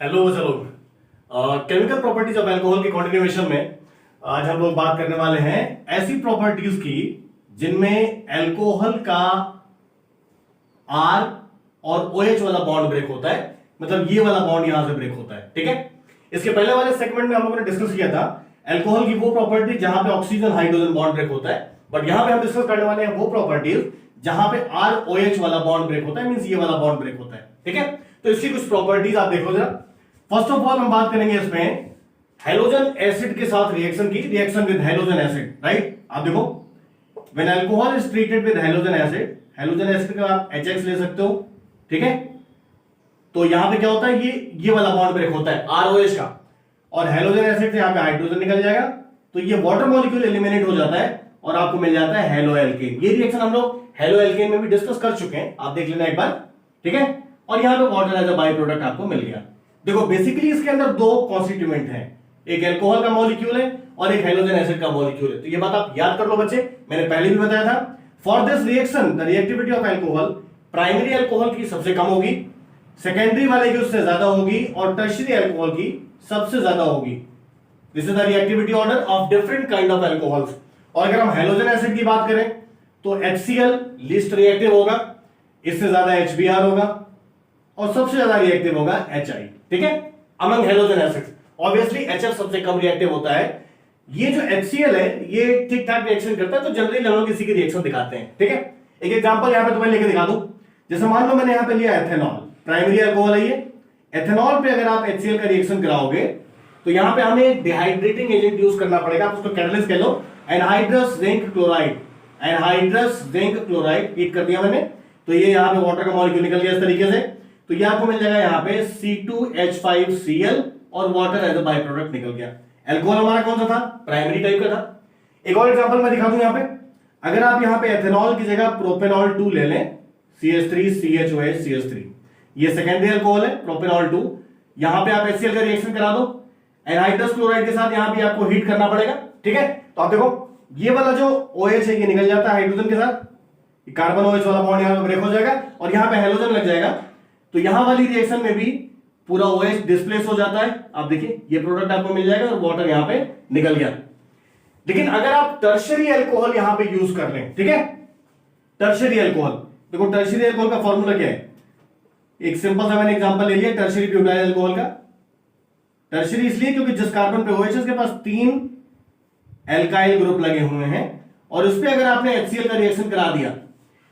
Hello चलो chemical properties of alcohol की continuation में आज हम लोग बात करने वाले हैं ऐसी प्रॉपर्टीज की जिनमें अल्कोहल का आर और OH वाला बॉन्ड ब्रेक होता है। मतलब ये वाला बॉन्ड यहां से ब्रेक होता है। ठीक है, इसके पहले वाले सेगमेंट में हम लोगों ने डिस्कस किया था अल्कोहल की वो प्रॉपर्टी जहां पे ऑक्सीजन हाइड्रोजन बॉन्ड ब्रेक होता है, बट यहां पे हम डिस्कस करने वाले हैं वो प्रॉपर्टीज जहां पे ROH वाला बॉन्ड ब्रेक होता है, मींस ये वाला बॉन्ड ब्रेक होता है। ठीक है, तो इसकी कुछ प्रॉपर्टीज आप देखो जरा। फर्स्ट ऑफ ऑल हम बात करेंगे इसमें हैलोजन एसिड के साथ रिएक्शन की, reaction with halogen acid. Right, आप देखो when alcohol is treated with halogen acid, halogen acid का आप HX ले सकते हो। ठीक है, तो यहां पे क्या होता है, ये वाला बॉन्ड ब्रेक होता है ROH का, और हैलोजन एसिड से यहां पे हाइड्रोजन निकल जाएगा, तो ये वाटर मॉलिक्यूल एलिमिनेट हो जाता है और आपको मिल जाता है हेलो एल्केन। ये रिएक्शन हम लोग हेलो एल्केन में भी डिस्कस कर चुके हैं, आप देख लेना एक बार। ठीक है, और यहां पे water as a by product आपको मिल गया। देखो बेसिकली इसके अंदर दो कॉन्स्टिट्यूएंट हैं, एक अल्कोहल का मॉलिक्यूल है और एक हाइड्रोजन एसिड का मॉलिक्यूल है। तो ये बात आप याद कर लो बच्चे, मैंने पहले भी बताया था। For this reaction the reactivity of alcohol primary alcohol की सबसे कम होगी, सेकेंडरी वाले की उससे ज्यादा होगी, और टर्शियरी अल्कोहल की सबसे ज्यादा होगी। This is the reactivity order of different kind of alcohols. और अगर हम हाइड्रोजन एसिड की बात करें तो HCl लीस्ट रिएक्टिव होगा, इससे ज्यादा HBr होगा, और सबसे ज्यादा रिएक्टिव होगा HI। ठीक है, among halogen acids. Obviously HF सबसे कम रिएक्टिव होता है। ये जो HCl है ये ठीक ठाक रिएक्शन करता है, तो जनरली हम लोग इसी की रिएक्शन दिखाते हैं। ठीक है, एक एग्जांपल यहां पे तुम्हें लेके दिखा दूं। जैसे मान लो मैंने यहां पे लिया एथेनॉल, प्राइमरी अल्कोहल है ये। एथेनॉल पे अगर आप HCl का रिएक्शन कराओगे तो यहां पे हमें डिहाइड्रेटिंग एजेंट यूज करना पड़ेगा, आप उसको कैटलिस्ट कह लो, anhydrous zinc chloride. Anhydrous zinc chloride heat कर दिया मैंने, तो ये यहां पे वाटर का मॉलिक्यूल निकल गया इस तरीके से। तो ये आपको मिल जाएगा यहां पे C2H5Cl और water as a by product निकल गया। अल्कोहल हमारा कौन सा था, प्राइमरी टाइप का था। एक और एग्जांपल मैं दिखा दूं यहां पे, अगर आप यहां पे एथेनॉल की जगह प्रोपेनॉल 2 ले लें, CH3CHOH ये सेकेंडरी अल्कोहल है प्रोपेनॉल 2। यहां पे आप HCl का रिएक्शन करा दो एनहाइड्रस क्लोराइड के साथ, यहां भी आपको हीट करना पड़ेगा। ठीक है, तो आप देखो ये वाला जो OH है ये निकल जाता है हाइड्रोजन के साथ, कार्बन OH वाला बॉन्ड यहां पे ब्रेक हो जाएगा और यहां पे हैलोजन लग जाएगा, तो यहां वाली रिएक्शन में भी पूरा OH डिस्प्लेस हो जाता है। आप देखिए ये प्रोडक्ट आपको मिल जाएगा और वाटर यहां पे निकल गया। लेकिन अगर आप टर्शियरी अल्कोहल यहां पे यूज कर लें, ठीक है, टर्शियरी अल्कोहल, देखो टर्शियरी अल्कोहल का फॉर्मूला क्या है, एक सिंपल सा मैंने एग्जांपल ले लिया टर्शियरी ब्यूटाइल अल्कोहल का। टर्शियरी इसलिए क्योंकि जिस कार्बन पे OH है उसके पास 3 एल्काइल ग्रुप लगे हुए हैं, और उस पे अगर आपने HCl का रिएक्शन करा दिया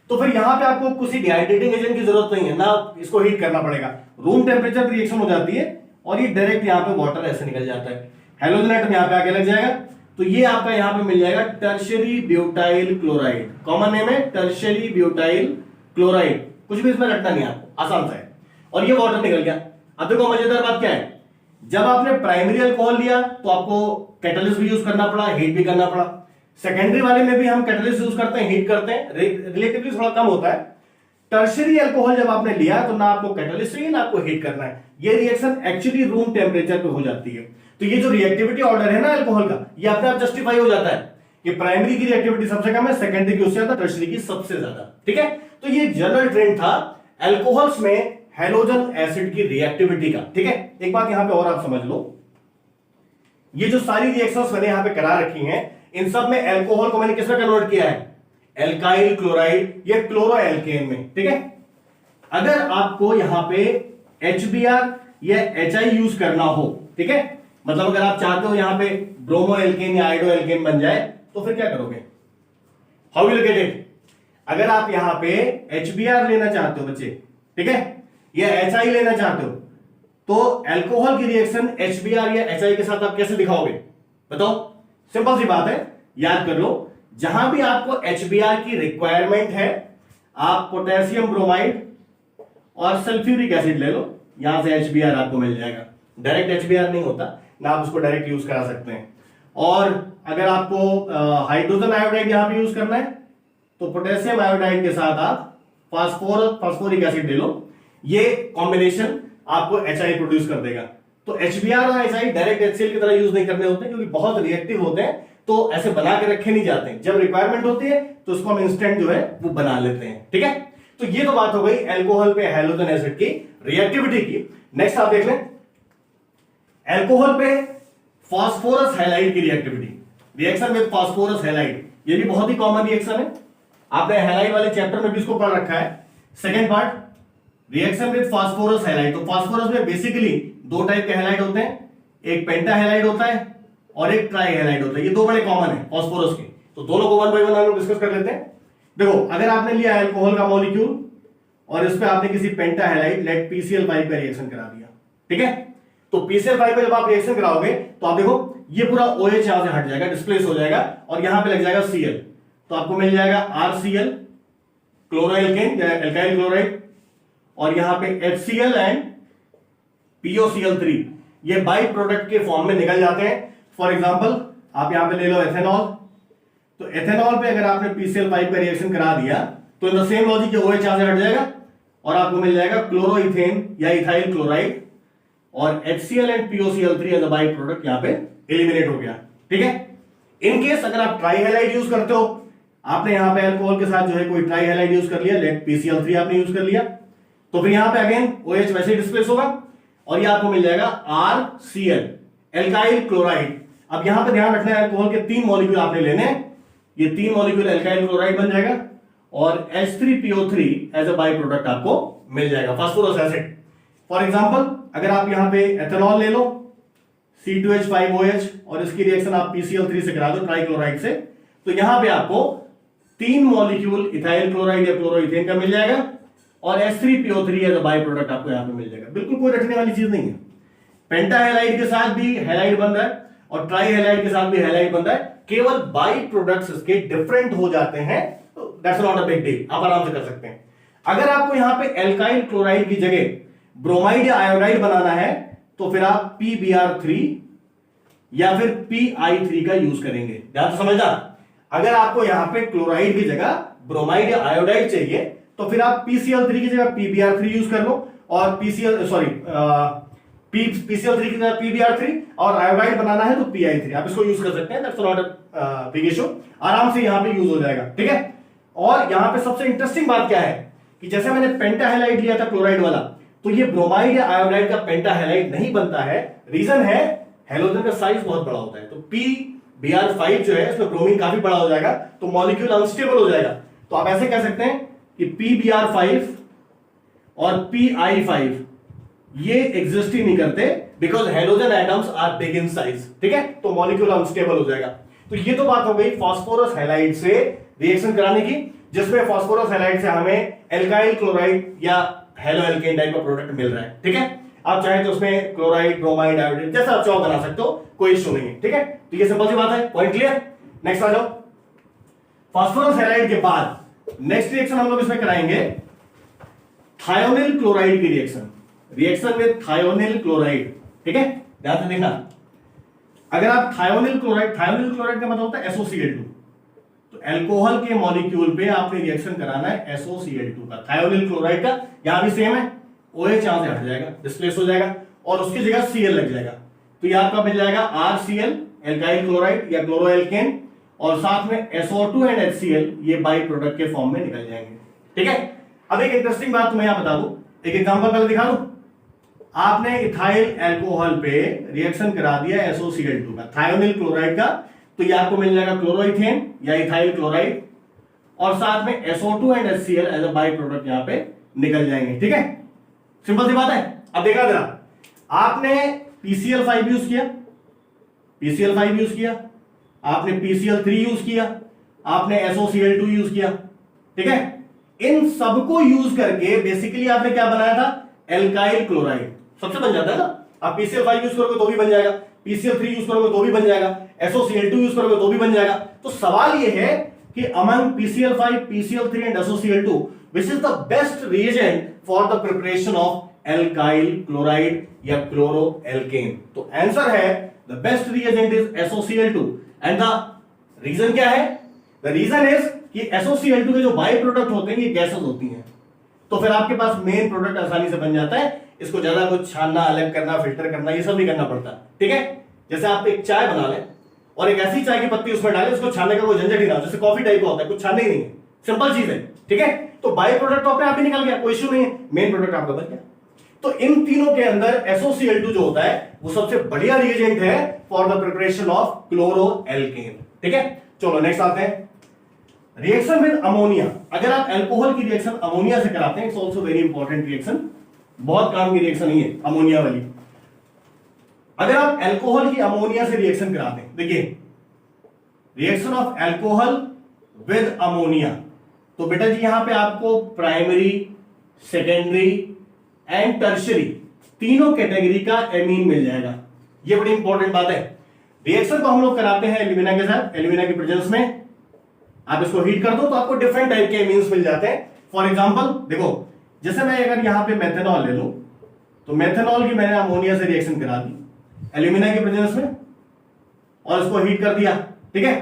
तो फिर यहां पे आपको किसी डिहाइड्रेटिंग एजेंट की जरूरत नहीं है ना, इसको हीट करना पड़ेगा, रूम टेम्परेचर रिएक्शन हो जाती है और ये डायरेक्ट यहां पे वाटर ऐसे निकल जाता है, हैलोजन एटम यहां पे आके लग जाएगा। तो ये आपका यहां पे मिल जाएगा tertiary butyl chloride, common name है टर्शियरी ब्यूटाइल क्लोराइड, कुछ भी इसमें रटना नहीं आपको, आसान सा है, और ये वाटर निकल गया। अब देखो मजेदार बात क्या है, जब आपने प्राइमरी अल्कोहल लिया तो आपको कैटलिस्ट भी यूज करना पड़ा, हीट भी करना पड़ा। सेकेंडरी वाले में भी हम कैटलिस्ट यूज करते हैं, हीट करते हैं, रिलेटिवली थोड़ा कम होता है। टर्शियरी अल्कोहल जब आपने लिया तो ना आपको कैटलिस्ट चाहिए ना आपको हीट करना है, ये रिएक्शन एक्चुअली रूम टेम्परेचर पे हो जाती है। तो ये जो रिएक्टिविटी ऑर्डर है ना अल्कोहल का, ये अपने आप जस्टिफाई हो जाता है कि प्राइमरी की रिएक्टिविटी सबसे कम है, सेकेंडरी की उससे ज्यादा, टर्शियरी की सबसे ज्यादा। ठीक है, तो ये जनरल ट्रेंड था अल्कोहल्स में हैलोजन एसिड की रिएक्टिविटी का। ठीक है, एक बात यहां पे और आप समझ लो, ये जो सारी रिएक्शंस मैंने यहां पे करा रखी हैं, इन सब में अल्कोहल को मैंने किसमें कन्वर्ट किया है, एल्काइल क्लोराइड या क्लोरो एल्केन में। ठीक है, अगर आपको यहां पे HBr या HI यूज करना हो, ठीक है, मतलब अगर आप चाहते हो यहां पे ब्रोमो एल्केन या आइडो एल्केन बन जाए, तो फिर क्या करोगे, हाउ विल गेट इट। अगर आप यहां पे HBr लेना चाहते हो बच्चे, ठीक है, या HI लेना चाहते हो, तो अल्कोहल की रिएक्शन HBr या HI के साथ आप कैसे दिखाओगे, बताओ। सिंपल सी बात है, याद कर लो, जहां भी आपको HBr की रिक्वायरमेंट है, आप पोटेशियम ब्रोमाइड और सल्फ्यूरिक एसिड ले लो, यहां से HBr आपको मिल जाएगा। डायरेक्ट HBr नहीं होता ना, आप उसको डायरेक्ट यूज करा सकते हैं। और अगर आपको हाइड्रोजन आयोडाइड यहां पे यूज करना है तो पोटेशियम आयोडाइड के साथ आप फास्फोरिक एसिड ले लो, ये कॉम्बिनेशन आपको HI प्रोड्यूस कर देगा। तो HBr और HI डायरेक्ट HCl की तरह यूज नहीं करने होते क्योंकि बहुत रिएक्टिव होते हैं, तो ऐसे बना के रखे नहीं जाते, जब रिक्वायरमेंट होती है तो उसको हम इंस्टेंट जो है वो बना लेते हैं। ठीक है, तो ये तो बात हो गई अल्कोहल पे हैलोजन एसिड की रिएक्टिविटी की। नेक्स्ट आप देख लें एल्कोहल पे फास्फोरस हैलाइड की reactivity, reaction with phosphorus halide, ये भी बहुत ही कॉमन रिएक्शन है, आपने हैलाइड वाले चैप्टर में भी इसको पढ़ रखा है। Second part, reaction with phosphorus halide. तो फास्फोरस में बेसिकली दो टाइप के हैलाइड होते हैं, एक पेंटा हैलाइड होता है और एक ट्राई हैलाइड होता है, ये दो बड़े कॉमन है फास्फोरस के। तो दोनों को वन बाय वन हम लोग डिस्कस कर लेते हैं। देखो, अगर आपने लिया अल्कोहल का मॉलिक्यूल और इस पे आपने किसी पेंटा हैलाइड लेट PCl5 का रिएक्शन करा दिया, ठीक है, तो PCl5 पे जब आप रिएक्शन कराओगे तो आप देखो ये पूरा OH यहां से हट जाएगा, डिस्प्लेस हो जाएगा और यहां पे लग जाएगा Cl, तो आपको मिल जाएगा RCl क्लोरोएल्केन या एल्काइल क्लोराइड, और यहां पे HCl एंड POCl3, ये बाई प्रोडक्ट के फॉर्म में निकल जाते हैं। फॉर एग्जांपल आप यहां पे ले लो एथेनॉल, तो एथेनॉल पे अगर आपने PCl5 का रिएक्शन करा दिया तो in the same logic OH यहां से हट जाएगा और आपको मिल जाएगा क्लोरोइथेन या इथाइल क्लोराइड, और HCl and POCl3 as a by product यहां पे एलिमिनेट हो गया, ठीक है। इन केस अगर आप ट्राई हैलाइड यूज करते हो, आपने यहां पे अल्कोहल के साथ जो है कोई ट्राई हैलाइड यूज कर लिया, लेट PCl3 आपने यूज कर लिया, तो फिर यहां पे अगेन OH वैसे ही डिस्प्लेस होगा और ये आपको मिल जाएगा RCl एल्काइल क्लोराइड। अब यहां पे ध्यान रखना है, अल्कोहल के 3 मॉलिक्यूल आपने लेने, ये 3 मॉलिक्यूल एल्काइल क्लोराइड बन जाएगा और H3PO3 as a by product आपको मिल जाएगा, फास्फोरस एसिड। फॉर एग्जांपल अगर आप यहां पे एथेनॉल ले लो C2H5OH और इसकी रिएक्शन आप PCl3 से करा दो ट्राइक्लोराइड से, तो यहां पे आपको 3 मॉलिक्यूल इथाइल क्लोराइड या क्लोरोइथेन का मिल जाएगा और H3PO3 as a by product आपको यहां पे मिल जाएगा। बिल्कुल कोई रखने वाली चीज नहीं है। पेंटा हैलाइड के साथ भी हैलाइड बन रहा है और ट्राई हैलाइड के साथ भी हैलाइड बन रहा है, केवल बाई प्रोडक्ट्स इसके डिफरेंट हो जाते हैं, तो that's not a big deal, आप आराम से कर सकते हैं। अगर आपको यहां पे एल्काइल क्लोराइड की जगह ब्रोमाइड या आयोडाइड बनाना है तो फिर आप PBr3 या फिर PI3 का यूज करेंगे, ध्यान से समझना। अगर आपको यहां पे क्लोराइड की जगह ब्रोमाइड या आयोडाइड चाहिए तो फिर आप PCl3 की जगह PBr3 यूज कर लो और PCl3 की जगह PBr3 और आयोडाइड बनाना है तो PI3, आप इसको यूज कर सकते हैं, that's not a big issue, आराम से यहां पे यूज हो जाएगा, ठीक है। और यहां पे सबसे इंटरेस्टिंग बात क्या है कि जैसे मैंने पेंटा हैलाइड लिया था क्लोराइड वाला, तो ये ब्रोमाइड या आयोडाइड का पेंटा हैलाइड नहीं बनता है। रीजन है हैलोजन का साइज बहुत बड़ा होता है, तो PBr5 जो है इसमें ब्रोमीन काफी बड़ा हो जाएगा तो मॉलिक्यूल अनस्टेबल हो जाएगा। तो आप ऐसे कह सकते हैं कि PBr5 और PI5 ये एग्जिस्ट ही नहीं करते because halogen atoms are big in size, ठीक है, तो मॉलिक्यूल अनस्टेबल हो जाएगा। तो ये तो बात हो गई फास्फोरस हैलाइड से रिएक्शन कराने की, जिसमें फास्फोरस हैलाइड से हमें एल्काइल क्लोराइड या हेलो एल्केन टाइप का प्रोडक्ट मिल रहा है, ठीक है। आप चाहे तो उसमें क्लोराइड, ब्रोमाइड, आयोडीन जैसा आप चाहो बना सकते हो, कोई इश्यू नहीं है, ठीक है। तो ये सिंपल सी बात है, पॉइंट क्लियर। नेक्स्ट आ जाओ, फास्फोरस हैलाइड के बाद नेक्स्ट रिएक्शन हम लोग इसमें कराएंगे थायोनिल क्लोराइड की reaction, reaction with thionyl chloride, ठीक है, ध्यान से देखना। अगर आप थायोनिल क्लोराइड का मतलब होता है SOCl2, तो अल्कोहल के मॉलिक्यूल पे आपने रिएक्शन कराना है SOCl2 का, थायोनिल क्लोराइड का, यहां भी सेम है, OH यहां से हट जाएगा, डिस्प्लेस हो जाएगा और उसकी जगह Cl लग जाएगा, तो ये आपका मिल जाएगा RCl एल्काइल क्लोराइड या क्लोरोएल्केन, और साथ में SO2 एंड HCl ये बाई प्रोडक्ट के फॉर्म में निकल जाएंगे, ठीक है। अब एक इंटरेस्टिंग बात तुम्हें यहां बता दूं, एक एग्जांपल पहले दिखा दूं। आपने इथाइल अल्कोहल पे रिएक्शन करा दिया SOCl2 का, थायोनिल क्लोराइड का, तो ये आपको मिल जाएगा क्लोरोइथेन या इथाइल क्लोराइड, और साथ में SO2 and HCl as a by product यहां पे निकल जाएंगे, ठीक है, सिंपल सी बात है। अब देखा जरा, आपने PCl5 यूज किया, आपने PCl3 यूज किया, आपने SOCl2 यूज किया, ठीक है। इन सबको यूज करके बेसिकली आपने क्या बनाया था, एल्काइल क्लोराइड, सबसे बन जाता है ना। आप PCl5 यूज करोगे तो भी बन जाएगा, PCl3 यूज करोगे तो भी बन जाएगा, SOCl2 यूज करोगे तो भी बन जाएगा। तो सवाल यह है कि among PCl5, PCl3 and SOCl2 which is the best reagent for the preparation of alkyl chloride या chloroalkane? तो आंसर है the best reagent is SOCl2 and the reason क्या है? The reason is कि SOCl2 के जो बाई प्रोडक्ट होते हैं ये गैसेस होती हैं, तो फिर आपके पास मेन प्रोडक्ट आसानी से बन जाता है, इसको ज्यादा कुछ छानना, अलग करना, फिल्टर करना ये सब नहीं करना पड़ता, ठीक है। जैसे आप एक चाय बना लें और एक ऐसी चाय की पत्ती उसमें डालें, उसको छानने का कोई झंझट ही ना हो, जैसे कॉफी टाइप का होता है, कुछ छानने ही नहीं है, सिंपल चीज है, ठीक है। तो बाई प्रोडक्ट तो अपने आप ही निकल गया, कोई इश्यू नहीं है, मेन प्रोडक्ट आपका बन गया। तो इन तीनों के अंदर SOCl2 जो होता है वो सबसे बढ़िया रिएजेंट है फॉर द प्रिपरेशन ऑफ क्लोरोएल्केन। ठीक है, चलो नेक्स्ट आते हैं रिएक्शन विद अमोनिया। अगर आप अल्कोहल की रिएक्शन अमोनिया से कराते हैं, it's also very important reaction, बहुत काम की रिएक्शन ही है अमोनिया वाली। अगर आप अल्कोहल की अमोनिया से रिएक्शन कराते हैं, देखिए reaction of alcohol with ammonia, तो बेटा जी यहां पे आपको प्राइमरी, सेकेंडरी एंड टर्शरी तीनों कैटेगरी का एमीन मिल जाएगा। ये बड़ी इंपॉर्टेंट बात है। रिएक्शन को हम लोग कराते हैं एल्यूमिना के साथ, एल्यूमिना की प्रेजेंस में आप इसको हीट कर दो तो आपको डिफरेंट टाइप के एमीन्स मिल जाते हैं। फॉर एग्जांपल देखो, जैसे मैं अगर यहां पे मेथनॉल ले लूं, तो मेथनॉल की मैंने अमोनिया से रिएक्शन करा दी एल्यूमिना की प्रेजेंस में और इसको हीट कर दिया। ठीक है,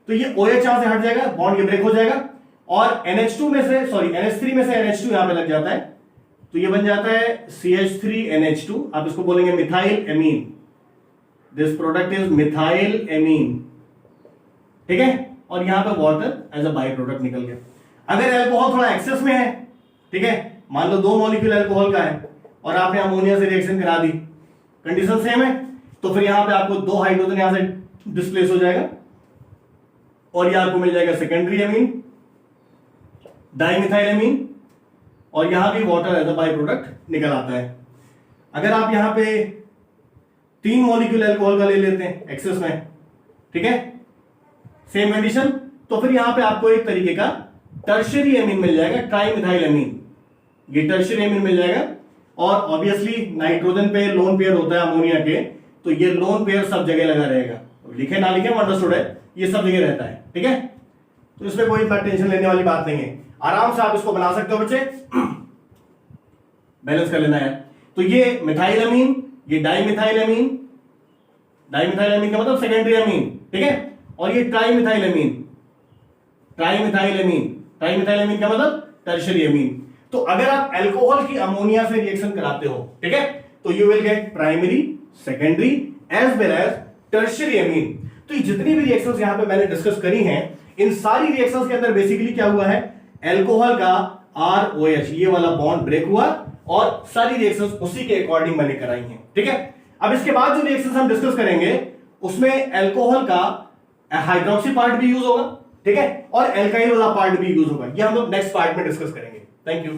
तो ये OH यहां से हट जाएगा, बॉन्ड ये ब्रेक हो जाएगा और NH2 में से NH3 में से NH2 यहां पे लग जाता है, तो ये बन जाता है CH3NH2। आप इसको बोलेंगे methyl amine, this product is methyl amine. ठीक है, और यहां पे water as a by product निकल गया। अगर अल्कोहल थोड़ा एक्सेस में है, ठीक है, मान लो 2 मॉलिक्यूल अल्कोहल का है और आपने अमोनिया से रिएक्शन करा दी, कंडीशन सेम है, तो फिर यहां पे आपको 2 हाइड्रोजन यहां से डिस्प्लेस हो जाएगा और यह आपको मिल जाएगा सेकेंडरी एमीन, डाइमिथाइल एमीन, और यहां भी water as a by product निकल आता है। अगर आप यहां पे 3 मॉलिक्यूल अल्कोहल का ले लेते हैं एक्सेस में, ठीक है, सेम कंडीशन, तो फिर यहां पे आपको एक तरीके का टर्शियरी एमीन मिल जाएगा, ट्राइमिथाइल एमीन, ये टर्शियरी एमीन मिल जाएगा। और ऑब्वियसली नाइट्रोजन पे लोन पेयर होता है अमोनिया के, तो ये लोन पेयर सब जगह लगा रहेगा, लिखे ना लिखे अंडरस्टूड है, ये सब जगह रहता है। ठीक है, तो इसमें कोई इतना टेंशन लेने वाली बात नहीं है, आराम से आप इसको बना सकते हो बच्चे, बैलेंस कर लेना है। तो ये मिथाइल अमीन, ये डाइमिथाइल अमीन, डाइमिथाइल अमीन का मतलब सेकेंडरी अमीन, ठीक है, और ये ट्राइमिथाइल अमीन, ट्राइमिथाइल अमीन, ट्राइमिथाइल अमीन का मतलब टर्शियरी अमीन। तो अगर आप अल्कोहल की अमोनिया से रिएक्शन कराते हो, ठीक है, तो you will get primary, secondary as well as tertiary amine. तो ये जितनी भी रिएक्शंस यहां पे मैंने डिस्कस करी हैं, इन सारी रिएक्शंस के अंदर बेसिकली क्या हुआ है, अल्कोहल का ROH ये वाला बॉन्ड ब्रेक हुआ और सारी रिएक्शंस उसी के अकॉर्डिंग मैंने कराई हैं। ठीक है, अब इसके बाद जो रिएक्शंस हम डिस्कस करेंगे उसमें अल्कोहल का हाइड्रोक्सी पार्ट भी यूज होगा, ठीक है, और एल्काइल वाला पार्ट भी यूज होगा। ये हम लोग नेक्स्ट पार्ट में डिस्कस करेंगे। Thank you.